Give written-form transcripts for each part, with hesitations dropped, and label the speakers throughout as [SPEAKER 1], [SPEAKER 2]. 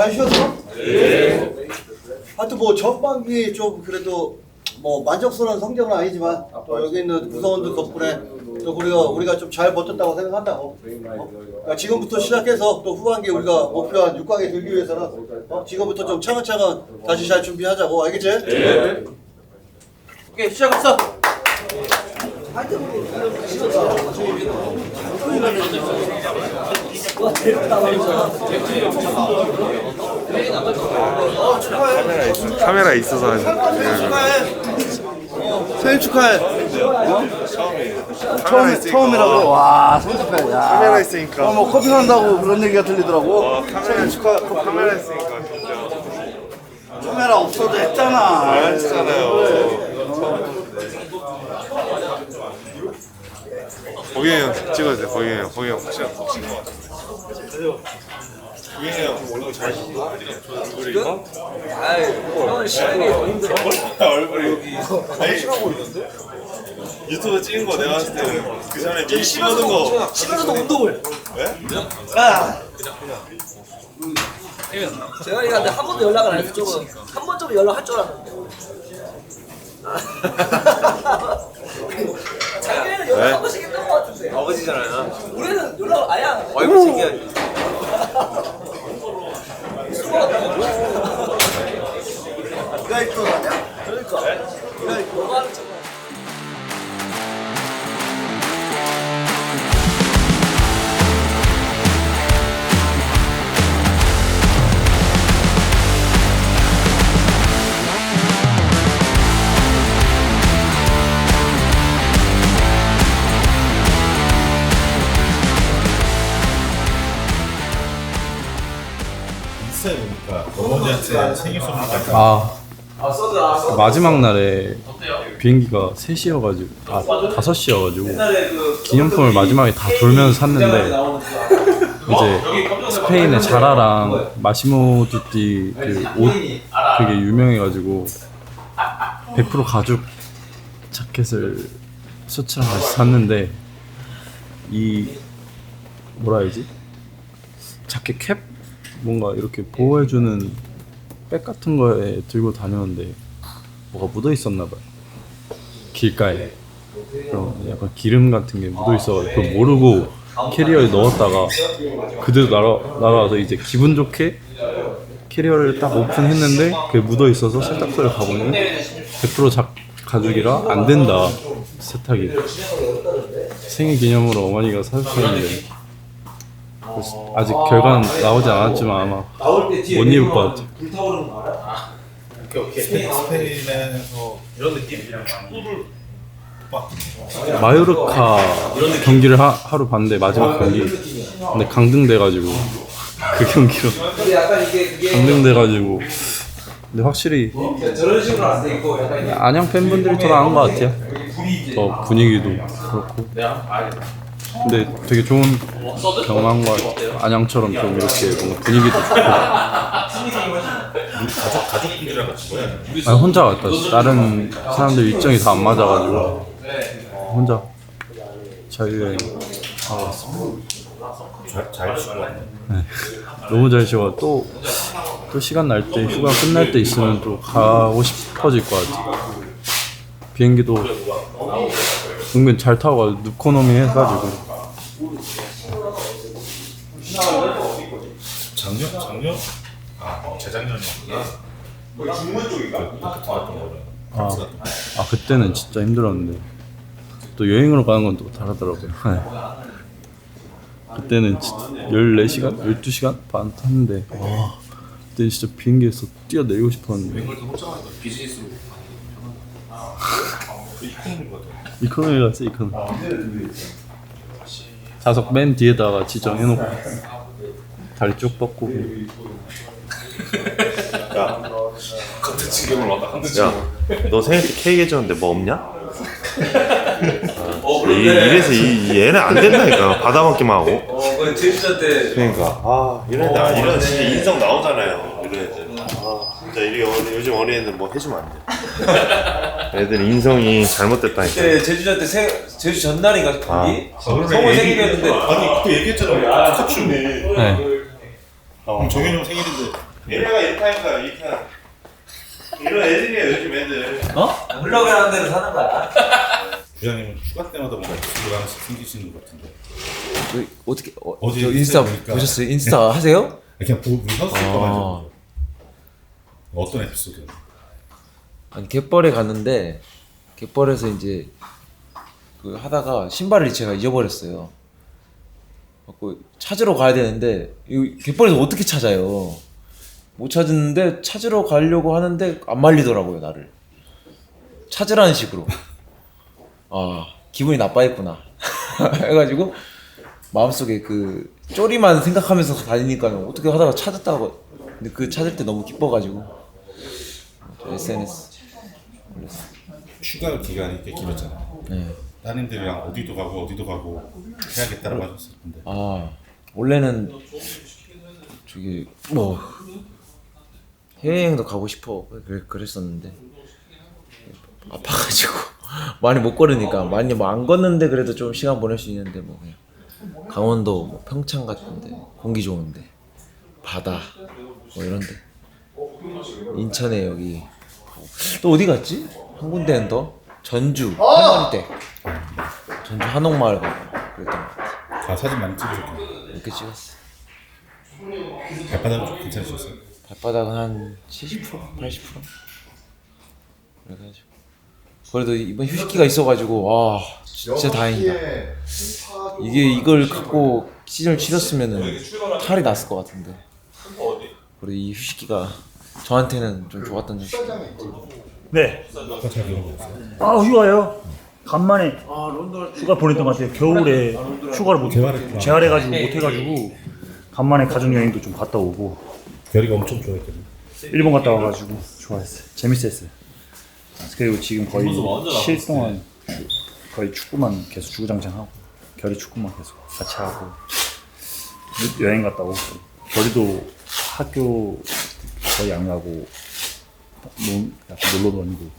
[SPEAKER 1] 잘 쉬었어? 네. 하여튼 뭐 전반기 좀 그래도 뭐 만족스러운 성적은 아니지만 여기 있는 구성원들 덕분에 또 우리가 좀 잘 버텼다고 생각한다고. 그러니까 지금부터 시작해서 또 후반기 우리가 목표한 6강에 들기 위해서는 지금부터 좀 차근차근 다시 잘 준비하자고. 알겠지? 네. 오케이, 시작했어.
[SPEAKER 2] 카메라 있어서 하지.
[SPEAKER 1] 생일 축하해. 처음이라고. 와, 생일 축하해. 야.
[SPEAKER 2] 카메라 있으니까.
[SPEAKER 1] 뭐 커피 산다고 그런 얘기가 들리더라고.
[SPEAKER 2] 카메라 축하. 카메라 있으니까 진짜.
[SPEAKER 1] 카메라 없어도 했잖아.
[SPEAKER 2] 알았잖아요. 보경이 형 찍어주세요. 보경이 형 혹시 보경이 형 얼굴 잘 씻는 거 아니야? 얼굴이 이거?
[SPEAKER 3] 아이, 형은 시간이 더 힘들어.
[SPEAKER 2] 얼굴이 아니 유튜브 찍은 거 내가 봤을 때는 그 전에 미리 찍어둔 거
[SPEAKER 3] 집에서도 운동을.
[SPEAKER 2] 왜?
[SPEAKER 3] 제가 얘한테 한 번도 연락을 안 해서 조금 한 번쯤 연락할 줄 알았는데. 작년에는 연락 한 번씩 했던 것 같은데.
[SPEAKER 4] 아버지잖아요.
[SPEAKER 3] 올해는 연락을 아예 안 해.
[SPEAKER 4] 와이프 챙겨야지.
[SPEAKER 1] 네가 입고 가냐?
[SPEAKER 3] 그러니까. 너가 하는 척.
[SPEAKER 5] 보니까 어머니한테 생일 선물 같은
[SPEAKER 6] 마지막 날에 비행기가 3시여가지고 5시여가지고 기념품을 마지막에 다 돌면서 샀는데 이제 스페인의 자라랑 마시모 두띠 그 옷 그게 유명해가지고 100% 가죽 자켓을 셔츠랑 같이 샀는데 이 뭐라 해야지? 자켓 캡? 뭔가 이렇게 보호해주는 백 같은 거에 들고 다녔는데 뭐가 묻어 있었나 봐요. 길가에 그럼 약간 기름 같은 게 묻어 있어서 그걸 모르고 캐리어에 넣었다가 그대로 날아와서 이제 기분 좋게 캐리어를 딱 오픈했는데 그게 묻어 있어서 세탁소에 가보니 100% 가죽이라 안 된다 세탁이. 생일 기념으로 어머니가 사주셨는데 아직 결과는 나오지 않았지만 아마 못 입을 것 같아요.
[SPEAKER 5] 스페인에서
[SPEAKER 6] 마요르카 경기를 하루 봤는데 마지막 경기 근데 강등돼가지고 그 경기로 강등돼가지고 근데 확실히 안양 팬분들이 더 나은 것 같아요. 더 분위기도 그렇고 근데 되게 좋은 경험한 것 같아요. 안양처럼 좀 이렇게 뭔가 분위기도 좋고.
[SPEAKER 5] 가족분들이랑 같이 거야?
[SPEAKER 6] 아니 혼자 갔다 왔어. 다른 사람들 일정이 다 안 맞아가지고 혼자 자유여행 하고 왔습니다.
[SPEAKER 5] 잘 쉬고 왔네.
[SPEAKER 6] 네. 너무 잘 쉬어. 또 시간 날 때 휴가 끝날 때 있으면 또 가고 싶어질 것 같아. 비행기도 은근 잘 타고 가서 누코노미 해가지고
[SPEAKER 5] 작년? 재작년이었구나.
[SPEAKER 6] 그때는 진짜 힘들었는데 또 여행으로 가는 건 또 다르더라고요. 그때는 14시간? 12시간 반 탔는데 와 그때 진짜 비행기에서 뛰어내리고 싶었는데 이코노미 갔어. 이코노미 좌석 맨 뒤에다가 지정해놓고 다리 쭉 뻗고
[SPEAKER 2] 야, 너 생일 때 케이크 해줬는데 뭐 없냐? 이래서 얘는 안 된다니까. 받아먹기만 하고.
[SPEAKER 4] 그 제주도 때
[SPEAKER 2] 그러니까 이런 진짜 인성 나오잖아요. 이런 애들. 진짜 요즘 어린애들 뭐 해주면 안 돼. 애들 인성이 잘못됐다니까.
[SPEAKER 4] 그때 제주도 때 제주 전날인가 거기 성호 생일이었는데
[SPEAKER 5] 아니 그때 얘기했잖아. 축하춤이.
[SPEAKER 6] 네.
[SPEAKER 5] 정현이 형 생일인데
[SPEAKER 2] 얘네가 이렇게 하니까 이렇게 하는 이런 애들이야 요즘 애들.
[SPEAKER 4] 흘러가는 대로 사는 거야.
[SPEAKER 5] 부장님은 휴가 때마다 뭔가 에피소드가 하나씩 생기시는 것 같은데.
[SPEAKER 4] 어떻게
[SPEAKER 5] 어디
[SPEAKER 4] 저 인스타
[SPEAKER 5] 보니까.
[SPEAKER 4] 보셨어요? 인스타 하세요?
[SPEAKER 5] 그냥 보고 선수 가지고 어떤 에피소드?
[SPEAKER 4] 아니 갯벌에 갔는데 갯벌에서 이제 그 하다가 신발을 제가 잊어버렸어요. 갖고 찾으러 가야 되는데 이 갯벌에서 어떻게 찾아요? 못 찾았는데 찾으러 가려고 하는데 안 말리더라고요 나를. 찾으라는 식으로. 아 기분이 나빠했구나. 해가지고 마음속에 그 쪼리만 생각하면서 다니니까 어떻게 하다가 찾았다고. 근데 그 찾을 때 너무 기뻐가지고 SNS 올렸어요.
[SPEAKER 5] 휴가 기간이 꽤 길었잖아요.
[SPEAKER 4] 네.
[SPEAKER 5] 따님들이랑 어디도 가고 해야겠다라고 하셨을 텐데.
[SPEAKER 4] 아 원래는 저기 뭐 해외여행도 가고 싶어 그랬었는데 아파가지고 많이 못 걸으니까 많이 뭐 안 걷는데 그래도 좀 시간 보낼 수 있는데 뭐 그냥 강원도 뭐 평창 같은데 공기 좋은데 바다 뭐 이런데 인천에 여기 또 어디 갔지? 한 군데는 더 전주 할머니댁 전주 한옥마을 가고 그랬던 것 같아.
[SPEAKER 5] 사진 많이 찍으셨겠네요.
[SPEAKER 4] 이렇게 찍었어.
[SPEAKER 5] 발바닥은 좀 괜찮으셨어요?
[SPEAKER 4] 발바닥은 한 70%? 80%? 그래가지고 그래도 이번 휴식기가 있어가지고 와 진짜 다행이다. 이게 이걸 갖고 시즌을 치렀으면은 탈이 났을 것 같은데 그래도 이 휴식기가 저한테는 좀 좋았던 휴식기.
[SPEAKER 7] 네.
[SPEAKER 5] 휴가 잘 보내셨어요?
[SPEAKER 7] 아 휴가요? 간만에 휴가 보냈던 것 같아요. 겨울에 휴가를 못
[SPEAKER 5] 재활했구나.
[SPEAKER 7] 재활해가지고 못 해가지고 간만에 가족 여행도 좀 갔다 오고
[SPEAKER 5] 별이가 엄청 좋아했거든요.
[SPEAKER 7] 일본 갔다 와가지고 좋아했어요. 재밌었어요. 그리고 지금 거의 7일 동안 거의 축구만 계속 주구장창하고 결이 축구만 계속 같이 하고 여행 갔다 오고 결이도 학교 거의 안 가고 약간 놀러 다니고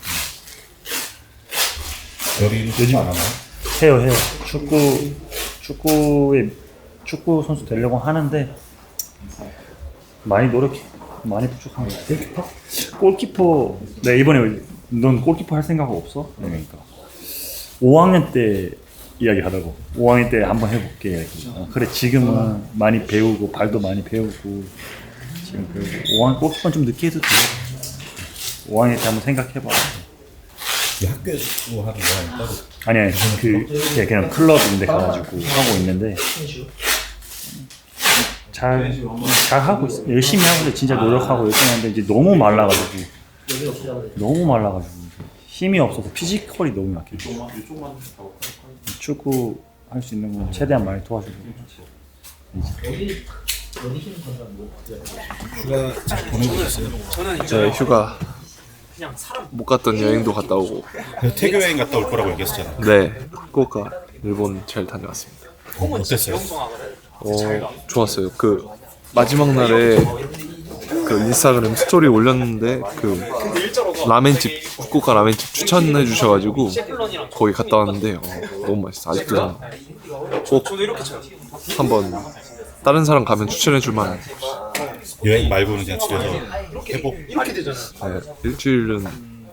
[SPEAKER 5] 별이는 요즘 안 하나요?
[SPEAKER 7] 해요. 축구 선수 되려고 하는데 많이 노력해. 많이 부족한 것 같아. 골키퍼 네 이번에 넌 골키퍼 할 생각 없어? 그러니까 5학년 때 이야기 하다고 5학년 때 한번 해볼게. 그래 지금은 많이 배우고 발도 많이 배우고 지금 그 5학년 골키퍼는 좀 늦게 해도 돼. 5학년 때 한번 생각해봐.
[SPEAKER 5] 이 학교에서 하는 거랑 따로
[SPEAKER 7] 아니 그냥 클럽인데 가가지고 하고 있는데 잘 하고 있어. 열심히 하고 있어. 진짜 노력하고 열심히 하는데 이제 너무 말라가지고 힘이 없어서 피지컬이 너무 약해. 축구 할 수 있는 건 최대한 많이 도와주고.
[SPEAKER 5] 휴가 잘 보내고 있어요.
[SPEAKER 6] 네, 휴가 못 갔던 여행도 갔다 오고
[SPEAKER 5] 태교 여행 갔다 올 거라고 얘기했었잖아요.
[SPEAKER 6] 네, 후쿠오카 일본 잘 다녀왔습니다.
[SPEAKER 5] 어땠어요?
[SPEAKER 6] 좋았어요. 그 마지막 날에 그 인스타그램 스토리 올렸는데 그 라멘집 후쿠오카 라멘집 추천해 주셔가지고 거기 갔다 왔는데 너무 맛있어. 아직도 꼭 한번 다른 사람 가면 추천해 줄 만한.
[SPEAKER 5] 여행 말고는 그냥 집에서 회복.
[SPEAKER 6] 네, 일주일은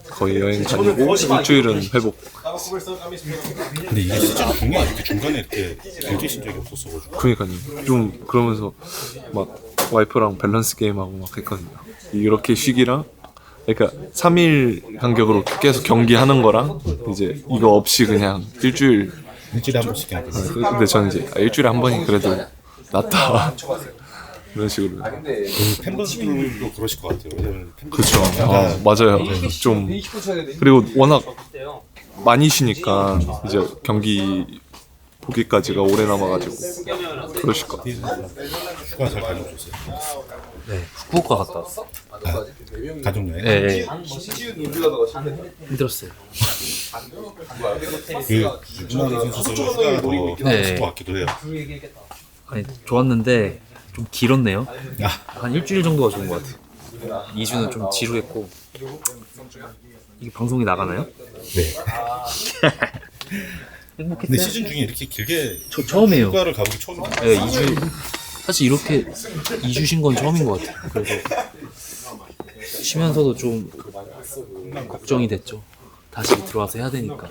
[SPEAKER 6] 거의 여행 다니고 일주일은 회복.
[SPEAKER 5] 근데 이게 시즌 중에 이렇게 중간에 이렇게 일주신 적이 없었어가지고.
[SPEAKER 6] 그러니까요. 좀 그러면서 막 와이프랑 밸런스 게임하고 막 했거든요. 이렇게 쉬기랑 그러니까 3일 간격으로 계속 경기하는 거랑 이제 이거 없이 그냥 일주일에
[SPEAKER 5] 한 번씩 그냥.
[SPEAKER 6] 근데 저는 이제 일주일에 한 번이 그래도 낫다 이런 식으로.
[SPEAKER 5] 팬분들도 그러실 것 같아요. 왜냐면
[SPEAKER 6] 그렇죠. 맞아요. 좀 그리고 워낙 많이 쉬니까 이제 경기 보기까지가 오래 남아가지고 그러실 것 같아요.
[SPEAKER 5] 휴가 잘 다녀오셨어요?
[SPEAKER 8] 네, 후쿠오카 갔다 왔어.
[SPEAKER 5] 가족 여행?
[SPEAKER 8] 네, 힘들었어요.
[SPEAKER 5] 그 유나미 선수도 휴가가 더
[SPEAKER 8] 네.
[SPEAKER 5] 있을 것 같기도 해요.
[SPEAKER 8] 아니 좋았는데 좀 길었네요. 한 일주일 정도가 좋은 것 같아요. 2주는 좀 지루했고. 이게 방송이 나가나요?
[SPEAKER 5] 네.
[SPEAKER 8] 행복했어요.
[SPEAKER 5] 근데 시즌 중에 이렇게 길게
[SPEAKER 8] 저 처음이에요.
[SPEAKER 5] 휴가를 가보기 처음이에요.
[SPEAKER 8] 네, 2주 사실 이렇게 2주 쉰 건 처음인 것 같아요. 그래서 쉬면서도 좀 걱정이 됐죠. 다시 들어와서 해야 되니까.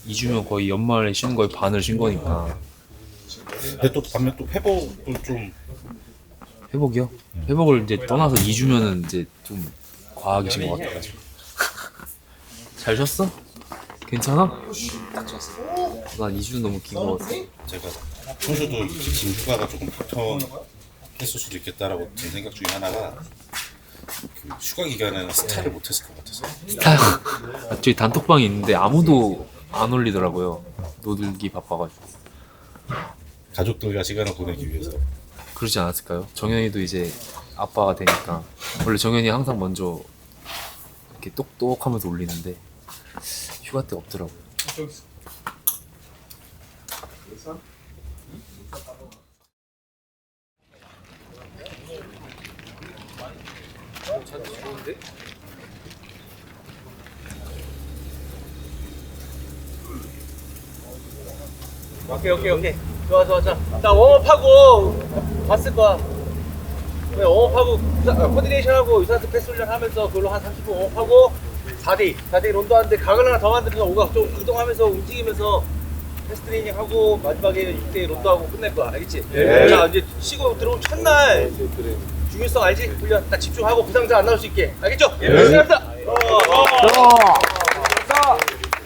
[SPEAKER 8] 2주면 거의 연말에 쉬는 거의 반을 쉰 거니까.
[SPEAKER 5] 근데 또 반면 또 회복을 좀
[SPEAKER 8] 회복이요? 회복을 이제 떠나서 2주면은 이제 좀 과하게 쉰 것 같아가지고. 잘 쉬었어? 괜찮아? 딱 쉬었어. 난 2주는 너무 긴 것 같아.
[SPEAKER 5] 제가 선수도 지금 휴가가 조금 패턴했을 수도 있겠다라고 든 생각 중에 하나가 그 휴가 기간에는 스타를 못했을 것 같아서.
[SPEAKER 8] 저희 단톡방이 있는데 아무도 안 올리더라고요. 노들기 바빠가지고.
[SPEAKER 5] 가족들과 시간을 보내기 위해서.
[SPEAKER 8] 그러지 않았을까요? 정현이도 이제 아빠가 되니까 원래 정현이 항상 먼저 이렇게 똑똑하면서 올리는데 휴가 때 없더라고요.
[SPEAKER 3] 오케이. 좋아. 자, 웜업하고 봤을 거야. 웜업하고 코디네이션하고 유산소 패스 훈련하면서 그걸로 한 30분 웜업하고 4대2 론도 하는데 각을 하나 더 만들어서 오각 좀 이동하면서 움직이면서 패스 트레이닝하고 마지막에 6대2 론도하고 끝낼 거야. 알겠지? 자, 이제 쉬고 들어온 첫날 중요성 알지? 훈련 딱 집중하고 부상자 안 나올 수 있게. 알겠죠? 시작합니다.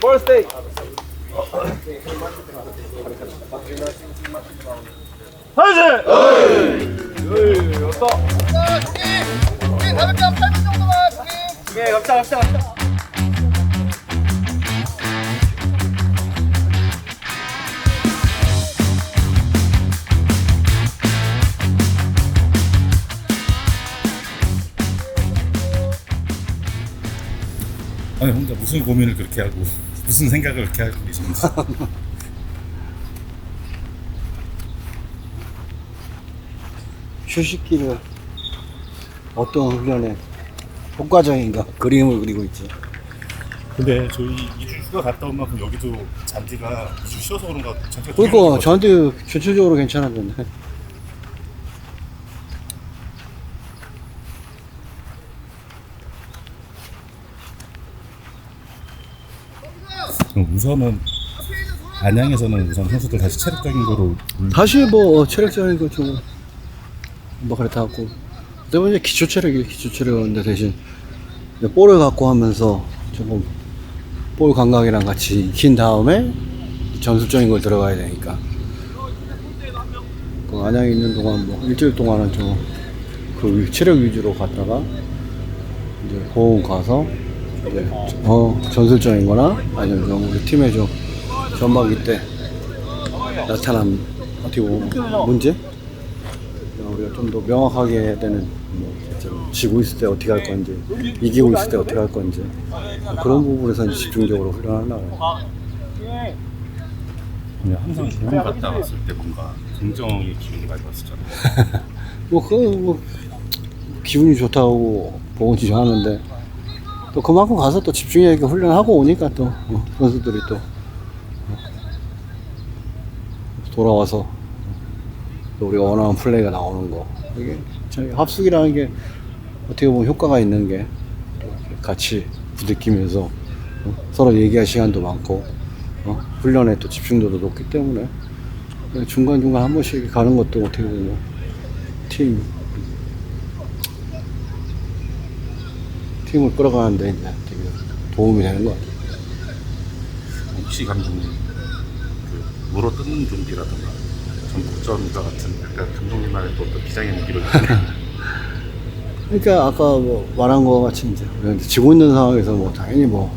[SPEAKER 3] 버스데이. 갑시다.
[SPEAKER 5] 아니 혼자 무슨 고민을 그렇게 하고 무슨 생각을 그렇게 하고 계시는지.
[SPEAKER 1] 휴식기를 어떤 훈련에 효과적인가 그림을 그리고 있지.
[SPEAKER 5] 근데 저희 2주 휴가 갔다 온 만큼 여기도 잔디가 2주 쉬어서 그런가 잔디가
[SPEAKER 1] 그러니까 저한테 전체적으로 괜찮았는데.
[SPEAKER 5] 우선은 안양에서는 우선 선수들 다시 체력적인 거로
[SPEAKER 1] 다시 뭐 체력적인 거 좀 뭐 그렇다 하고 그다음에 이제 기초체력인데 대신 볼을 갖고 하면서 조금 볼 감각이랑 같이 익힌 다음에 전술적인 걸 들어가야 되니까 그 안양에 있는 동안 뭐 일주일 동안은 좀 그 체력 위주로 갔다가 이제 보험 가서 이제 전술적인 거나 아니면 좀 우리 팀의 좀 전반기 때 나타난 어떻게 보면 문제? 우리가 좀 더 명확하게 해야 되는 뭐 지고 있을 때 어떻게 할 건지 이기고 있을 때 어떻게 할 건지 그런 부분에서 이제 집중적으로 훈련하려고
[SPEAKER 5] 그냥 항상 공연 갔다 왔을 때 뭔가 긍정의 기운이 많이 왔었잖아요.
[SPEAKER 1] 뭐 기분이 좋다고 보건지 하는데 또 그만큼 가서 또 집중 있게 훈련하고 오니까 또 선수들이 또 돌아와서 또 우리가 원하는 플레이가 나오는 거 이게 합숙이라는 게 어떻게 보면 효과가 있는 게 같이 부대끼면서 서로 얘기할 시간도 많고 훈련에 또 집중도도 높기 때문에 중간중간 한 번씩 가는 것도 어떻게 보면 팀을 끌어가는데 이제 되게 도움이 되는 것 같아요.
[SPEAKER 5] 혹시 감독님 그 물어뜯는 좀비라든가 전북전과 같은 약간 감독님만의 또 어떤 기장의 무기로
[SPEAKER 1] 그러니까 아까 뭐 말한 거 같이 이제 우리가 지고 있는 상황에서 뭐 당연히 뭐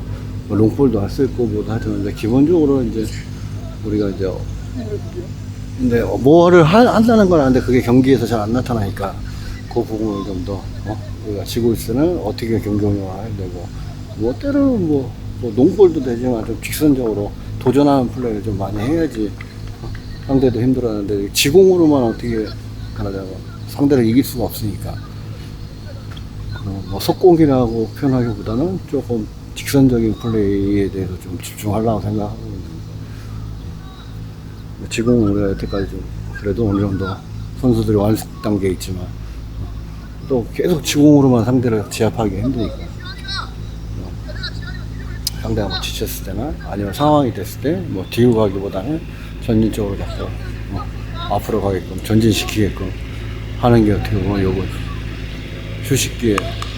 [SPEAKER 1] 롱볼도 할 수 있고 뭐도 하지만 기본적으로 이제 우리가 이제 근데 뭐를 한다는 건 아는데 그게 경기에서 잘 안 나타나니까 그 부분을 좀 더 우리가 지고 있을 때는 어떻게 경기 운영을 해야 되고 뭐 때로는 뭐 농볼도 되지만 좀 직선적으로 도전하는 플레이를 좀 많이 해야지 상대도 힘들었는데 지공으로만 어떻게 하냐고 상대를 이길 수가 없으니까 뭐 속공이라고 표현하기보다는 조금 직선적인 플레이에 대해서 좀 집중하려고 생각하고 있는데 지공은 우리가 여태까지 좀
[SPEAKER 9] 그래도 어느 정도 선수들이 완성 단계에 있지만 또 계속 지공으로만 상대를 제압하기 힘드니까 상대가 뭐 지쳤을 때나 아니면 상황이 됐을 때 뭐 뒤로 가기보다는 전진적으로 자꾸 앞으로 가게끔 전진시키게끔 하는 게 어떻게 보면 요거 휴식기의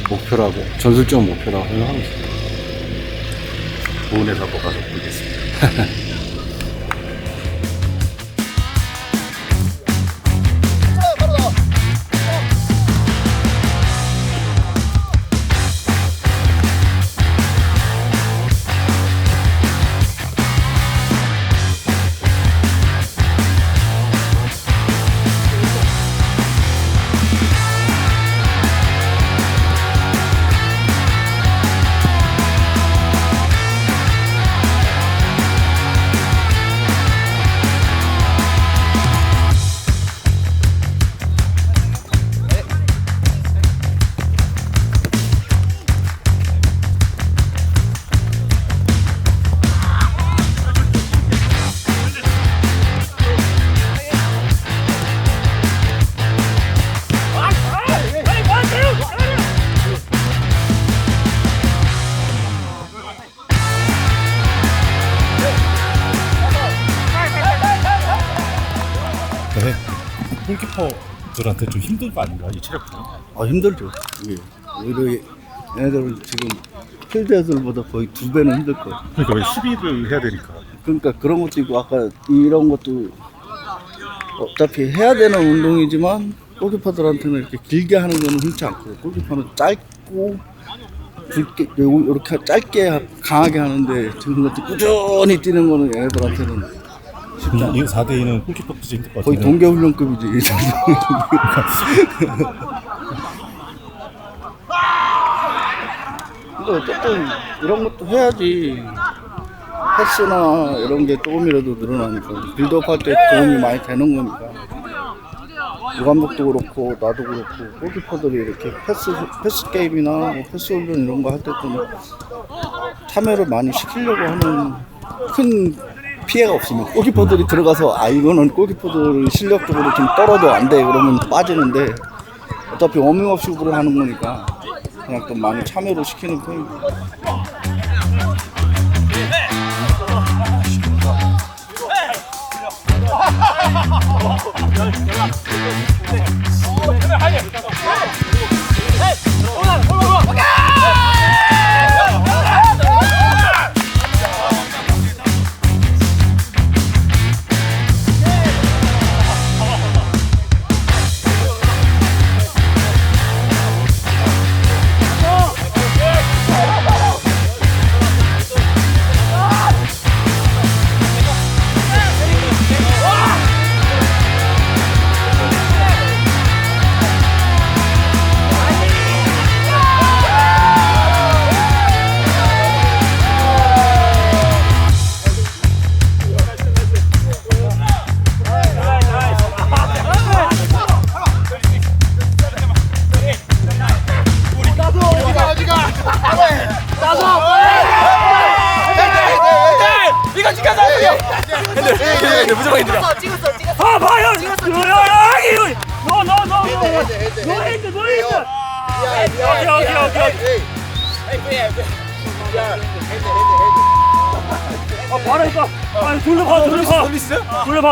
[SPEAKER 9] 목표라고 전술적 목표라고 생각하고 있습니다.
[SPEAKER 5] 보은에서 한번 가서 보겠습니다. 네. 골키퍼들한테 좀 힘든 거 아닌가 이 체력도?
[SPEAKER 9] 힘들죠. 이게 오히려 얘네들은 지금 필드 애들보다 거의 2배는 힘들 거예요.
[SPEAKER 5] 그러니까 왜 수비를 해야 되니까.
[SPEAKER 9] 그러니까 그런 것도 있고 아까 이런 것도 어차피 해야 되는 운동이지만 골키퍼들한테는 이렇게 길게 하는 거는 흔치 않고 골키퍼는 짧고 굵게 이렇게 짧게 강하게 하는데 지금 같이 꾸준히 뛰는 거는 얘네들한테는
[SPEAKER 5] 이 4대2는 골키퍼도 힘들 것
[SPEAKER 9] 거의
[SPEAKER 5] 같은데.
[SPEAKER 9] 동계훈련급이지. 근데 어쨌든 이런 것도 해야지 패스나 이런 게 조금이라도 늘어나니까 빌드업 할 때 도움이 많이 되는 거니까 유 감독도 그렇고 나도 그렇고 골키퍼들이 이렇게 패스 게임이나 뭐 패스 훈련 이런 거 할 때 좀 참여를 많이 시키려고 하는 큰 피해가 없으면 골키퍼들이 들어가서 이거는 골키퍼들 실력적으로 좀 떨어져 안 돼 그러면 빠지는데 어차피 워밍업 식으로 하는 거니까 그냥 좀 많이 참여를 시키는 편입니다.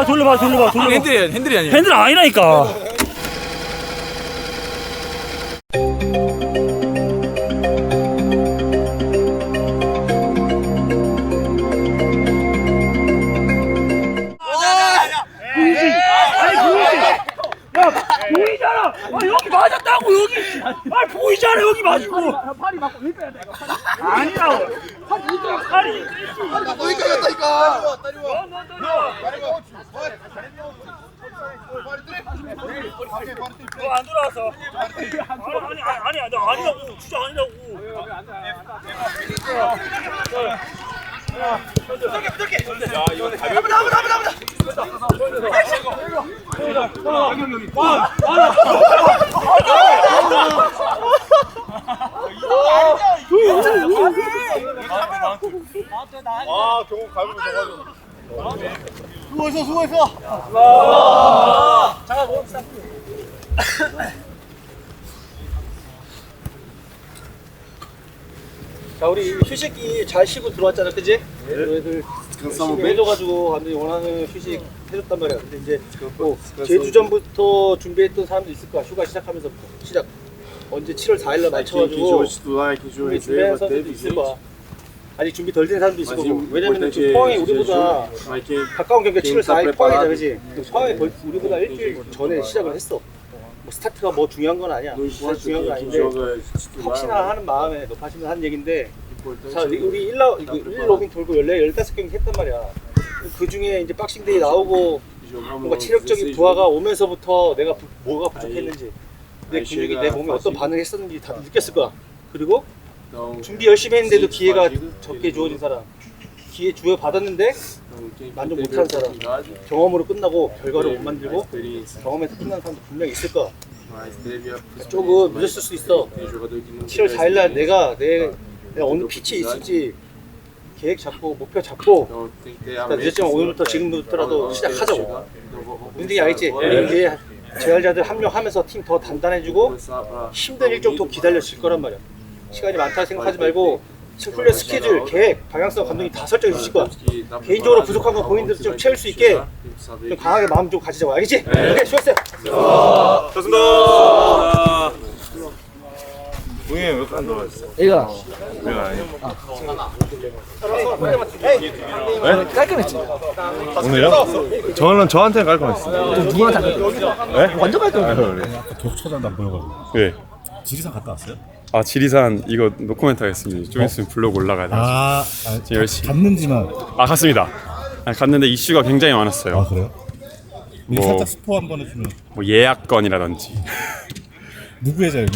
[SPEAKER 9] 돌려봐.
[SPEAKER 8] 핸들이 아니에요.
[SPEAKER 7] 핸들 아니라니까. 보이잖아. 여기 맞았다고 여기. 보이잖아 여기 맞고. 팔이 맞고 여기 빼야 돼. 아니라고. 팔이.
[SPEAKER 1] 너희 때렸다니까.
[SPEAKER 7] 안 돌아왔어. 아니야, 나 아니라고. 진짜 아니라고.
[SPEAKER 1] 경호 가면 수고했어.
[SPEAKER 3] 잠깐 봅시다. 자, 우리 휴식기 잘 쉬고 들어왔잖아, 그지? 애들 열심히 해줘가지고 완전히 원하는 휴식 해줬단 말이야. 근데 이제 뭐 제주전부터 준비했던 사람도 있을 거야. 휴가 시작하면서부터 시작. 언제 7월 4일날 맞춰가지고 준비 준비한 사람도 있을 거야. 아직 준비 덜 된 사람도 있을 거고. 왜냐면은 지금 포항이 우리보다 가까운 경기가 7월 4일 포항이잖아, 그지? 포항이 우리보다 일주일 전에 시작을 했어. 뭐 스타트가 뭐 중요한 건 아니야. 사실 중요한 건 아닌데 혹시나 하는 마음에 높아지면 하는 얘긴데, 자, 우리 1로빙 돌고 15경기 했단 말이야. 그 중에 이제 박싱데이 나오고 뭔가 체력적인 부하가 오면서부터 내가 뭐가 부족했는지, 내 근육이 내 몸에 어떤 반응을 했었는지 다들 느꼈을 거야. 그리고 준비 열심히 했는데도 기회가 적게 주어진 사람, 기회 주어 받았는데 만족 못한 사람, 경험으로 끝나고 결과를 못 만들고 경험에서 끝나는 사람도 분명히 있을 거야. 조금 늦었을 수 있어. 7월 4일날 내가 어느 피치에 있을지 계획 잡고 목표 잡고 일단 늦었지만 오늘부터 지금부터라도 시작하자고. 문득이 알겠지? 이제 재활자들 합류하면서 팀 더 단단해지고 힘든 일정 더 기다려질 거란 말이야. 시간이 많다 생각하지 말고 훈련 스케줄, 계획, 방향성 감독이 다 설정해 주실 거야. 개인적으로 부족한 건 본인들 좀 채울 수 있게 좀 강하게 마음 좀 가지자고. 알겠지? 오케이, 수고했어요.
[SPEAKER 2] 좋습니다. 동해 몇칸 들어왔어요?
[SPEAKER 9] 얘가
[SPEAKER 2] 깔끔했지? 오늘요? 저한테는 깔끔했어요.
[SPEAKER 7] 누구한테
[SPEAKER 2] 네?
[SPEAKER 7] 완전 깔끔해.
[SPEAKER 2] 그래.
[SPEAKER 7] 계속 찾아다 안 보여가지고.
[SPEAKER 2] 네.
[SPEAKER 7] 지리산 갔다 왔어요?
[SPEAKER 6] 아 지리산 이거 노코멘트 하겠습니다. 좀 있으면 블로그 올라가야 돼요. 지금 열심히.
[SPEAKER 7] 갔는지만.
[SPEAKER 6] 아 갔습니다. 갔는데 이슈가 굉장히 많았어요.
[SPEAKER 7] 아 그래요? 우리
[SPEAKER 6] 뭐-
[SPEAKER 7] 살짝 스포 한번 해주면.
[SPEAKER 6] 뭐 예약건이라든지
[SPEAKER 7] 누구의 잘못?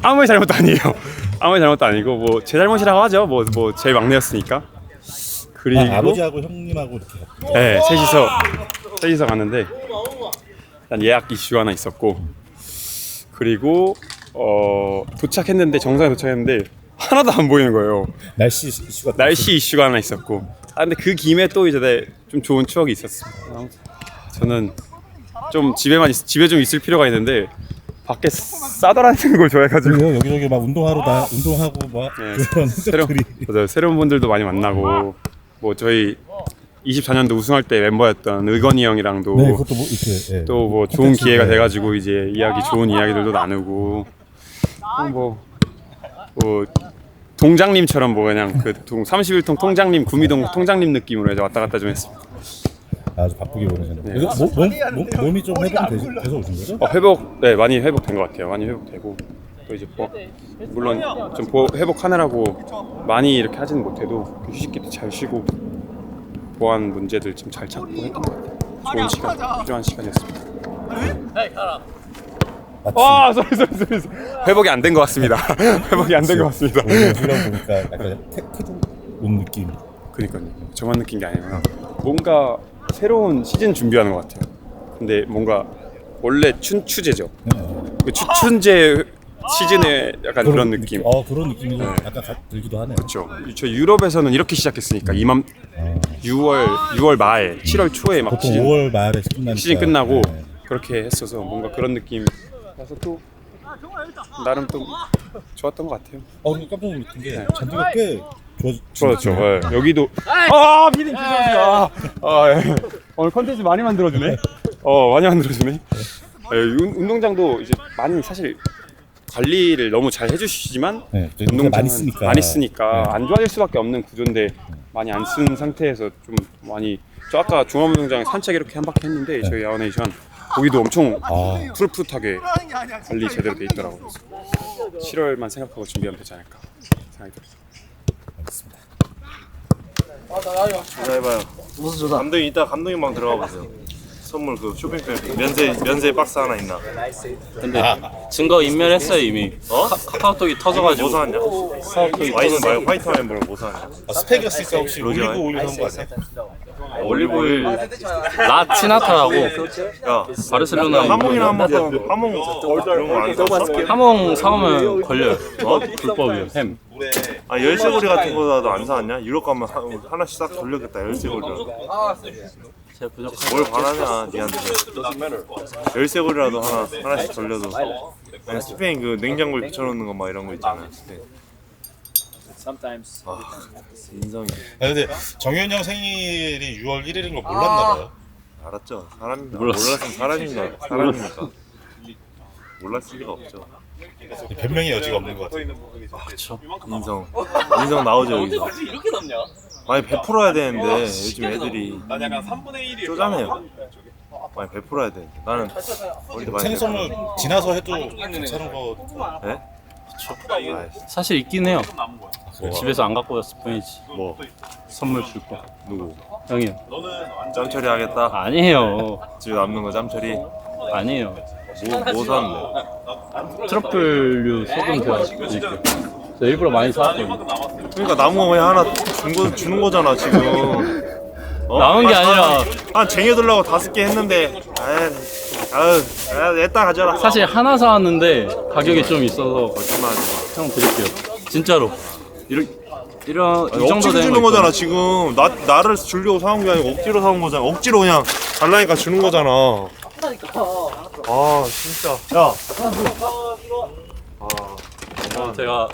[SPEAKER 6] 아무의 잘못도 아니에요. 아무의 잘못도 아니고 뭐 제 잘못이라고 하죠. 뭐 제일 막내였으니까. 그리고
[SPEAKER 7] 아버지하고 형님하고 이렇게 갔고.
[SPEAKER 6] 네 셋이서 갔는데 일단 예약 이슈 하나 있었고, 그리고 도착했는데 정상에 도착했는데 하나도 안 보이는 거예요.
[SPEAKER 7] 날씨 이슈가.
[SPEAKER 6] 날씨 이슈가 하나 있었고. 근데 그 김에 또 이제 좀 좋은 추억이 있었습니다. 아무튼 저는 좀 집에 좀 있을 필요가 있는데 밖에 싸돌아다니는 걸 좋아해가지고.
[SPEAKER 7] 그래요? 여기저기 막 운동하고 막
[SPEAKER 6] 네,
[SPEAKER 7] 그런 흔적들이.
[SPEAKER 6] 맞아요. 새로운 분들도 많이 만나고, 뭐 저희 24년도 우승할 때 멤버였던 의건이 형이랑도
[SPEAKER 7] 네, 그것도 뭐 이렇게. 예.
[SPEAKER 6] 또 뭐 좋은 기회가 돼가지고 이제 좋은 이야기들도 나누고, 뭐 동장님처럼 뭐 그냥 그 31통 통장님, 구미동 통장님 느낌으로 이제 왔다 갔다 좀 했습니다.
[SPEAKER 7] 아주 바쁘게 보내셨네요.
[SPEAKER 6] 네.
[SPEAKER 7] 그래서 몸이 좀 회복돼서 오신 거죠?
[SPEAKER 6] 네, 많이 회복된 것 같아요. 많이 회복되고, 또 이제 물론 좀 회복하느라고 많이 이렇게 하지는 못해도 휴식기도 잘 쉬고 보완 문제들 좀 잘 찾고 했던 것 같아요. 좋은 시간, 필요한 시간이었습니다. 소리. 회복이 안 된 것 같습니다. 회복이 안 된 것 같습니다.
[SPEAKER 7] 오늘 훈련 보니까 약간 태클 온 느낌.
[SPEAKER 6] 그러니까요. 저만 느낀 게 아니라 뭔가 새로운 시즌 준비하는 것 같아요. 근데 뭔가 원래 춘추제죠. 그 추춘제 시즌의 약간 그런 느낌.
[SPEAKER 7] 그런 느낌이 좀 약간 들기도 하네요.
[SPEAKER 6] 그렇죠. 저 유럽에서는 이렇게 시작했으니까 6월 말, 7월 초에 막
[SPEAKER 7] 보통 5월 말에
[SPEAKER 6] 시즌 끝나고
[SPEAKER 7] 네.
[SPEAKER 6] 그렇게 했어서 뭔가 그런 느낌이라서 또 나름 또 좋았던 것 같아요.
[SPEAKER 7] 근데 깜짝 놀랐던 게 잔디가 꽤
[SPEAKER 6] 좋았죠. 네. 여기도 미팅 죄송합니다. 예. 오늘 컨텐츠 많이 만들어주네. 많이 만들어주네. 운동장도 이제 많이 사실 관리를 너무 잘 해주시지만 운동장은 많이 쓰니까 안 좋아질 수밖에 없는 구조인데 많이 안 쓴 상태에서 좀 많이, 저 아까 중앙운동장에 산책 이렇게 한 바퀴 했는데 저희 야원에이션 거기도 엄청 푸릇푸릇하게 관리 제대로 돼 있더라고요. 7월만 생각하고 준비하면 되지 않을까 생각이 들었어요.
[SPEAKER 2] 전화해봐요.
[SPEAKER 9] 무슨 조사?
[SPEAKER 2] 감독님 이따 감독님 방 들어가 보세요. 선물 그 쇼핑백 면세 박스 하나 있나?
[SPEAKER 10] 근데 증거 인멸했어요 이미. 카카오톡이 터져가지고.
[SPEAKER 2] 뭐 사왔냐? 와인은 말고 화이트 와인을 뭐 사왔냐?
[SPEAKER 7] 스펙이었으니까 혹시
[SPEAKER 2] 로제 와인?
[SPEAKER 7] 올리브 오일 사온 거 아니야?
[SPEAKER 10] 올리브오일 라치나타라고.
[SPEAKER 2] 야,
[SPEAKER 10] 바르셀로나
[SPEAKER 2] 하몽이나 한번 사. 하몽 이런 거 안 사?
[SPEAKER 10] 하몽 사오면 걸려요. 불법이에요. 햄.
[SPEAKER 2] 아 열쇠고리 같은 거라도 안 사왔냐? 유럽 가면 하나씩 싹 돌렸겠다 열쇠고리라도.
[SPEAKER 10] 제가 부족한
[SPEAKER 2] 뭘 바라냐 니한테. 열쇠고리라도 하나씩 돌려도. 아니, 스페인 그 냉장고에 붙여놓는 거 막 이런 거 있잖아요. 스페인. 아 인성이.
[SPEAKER 5] 근데 정현이 형 생일이 6월 1일인 걸 몰랐나 봐요.
[SPEAKER 2] 알았죠. 사람입니다.
[SPEAKER 10] 몰랐어.
[SPEAKER 2] 몰랐으면 사람입니까? 몰랐을 리가 없죠.
[SPEAKER 5] 변명의 여지가 없는 것 같아요.
[SPEAKER 10] 그쵸.
[SPEAKER 2] 인성 나오죠 여기서. 많이 베풀어야 되는데 요즘 애들이 쪼잔해요. 많이 베풀어야 되는데 나는 어릴 때 많이
[SPEAKER 5] 생일 선물
[SPEAKER 2] 베풀었는데.
[SPEAKER 5] 지나서 해도 괜찮은 거.
[SPEAKER 2] 네? 아이씨,
[SPEAKER 10] 사실 있긴 해요. 집에서 안 갖고 왔을 뿐이지.
[SPEAKER 2] 뭐
[SPEAKER 10] 선물 줄 거.
[SPEAKER 2] 누구?
[SPEAKER 10] 형이요.
[SPEAKER 2] 짬처리 하겠다.
[SPEAKER 10] 아니에요.
[SPEAKER 2] 집에 남는 거 짬처리.
[SPEAKER 10] 아니에요.
[SPEAKER 2] 뭐 사는데?
[SPEAKER 10] 트러플류 소금 제가 드릴게요. 저 일부러 많이 사왔거든요.
[SPEAKER 2] 그러니까 남은 거 그냥 하나 주는 거잖아 지금. 어?
[SPEAKER 10] 남은 게 아니라
[SPEAKER 2] 한 쟁여들라고 5개 했는데 아유 애따 가져라.
[SPEAKER 10] 사실 하나 사왔는데 가격이 좀 있어서
[SPEAKER 2] 거짓말하지
[SPEAKER 10] 형 드릴게요. 진짜로. 이런 이
[SPEAKER 2] 마.
[SPEAKER 10] 정도
[SPEAKER 2] 억지로
[SPEAKER 10] 되는
[SPEAKER 2] 주는
[SPEAKER 10] 거
[SPEAKER 2] 거잖아
[SPEAKER 10] 있거든요.
[SPEAKER 2] 지금. 나를 주려고 사온 게 아니고 억지로 사온 거잖아. 억지로 그냥 달라니까 주는 거잖아. 아 진짜. 야.
[SPEAKER 10] 제가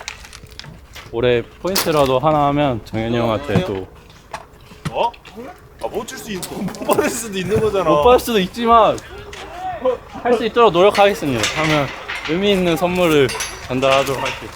[SPEAKER 10] 올해 포인트라도 하나 하면 정현이 형한테 또 못
[SPEAKER 2] 어? 못 줄 수 있고 못 받을 수도 있는 거잖아.
[SPEAKER 10] 받을 수도 있지만 할 수 있도록 노력하겠습니다. 하면 의미 있는 선물을 전달하도록 할게요.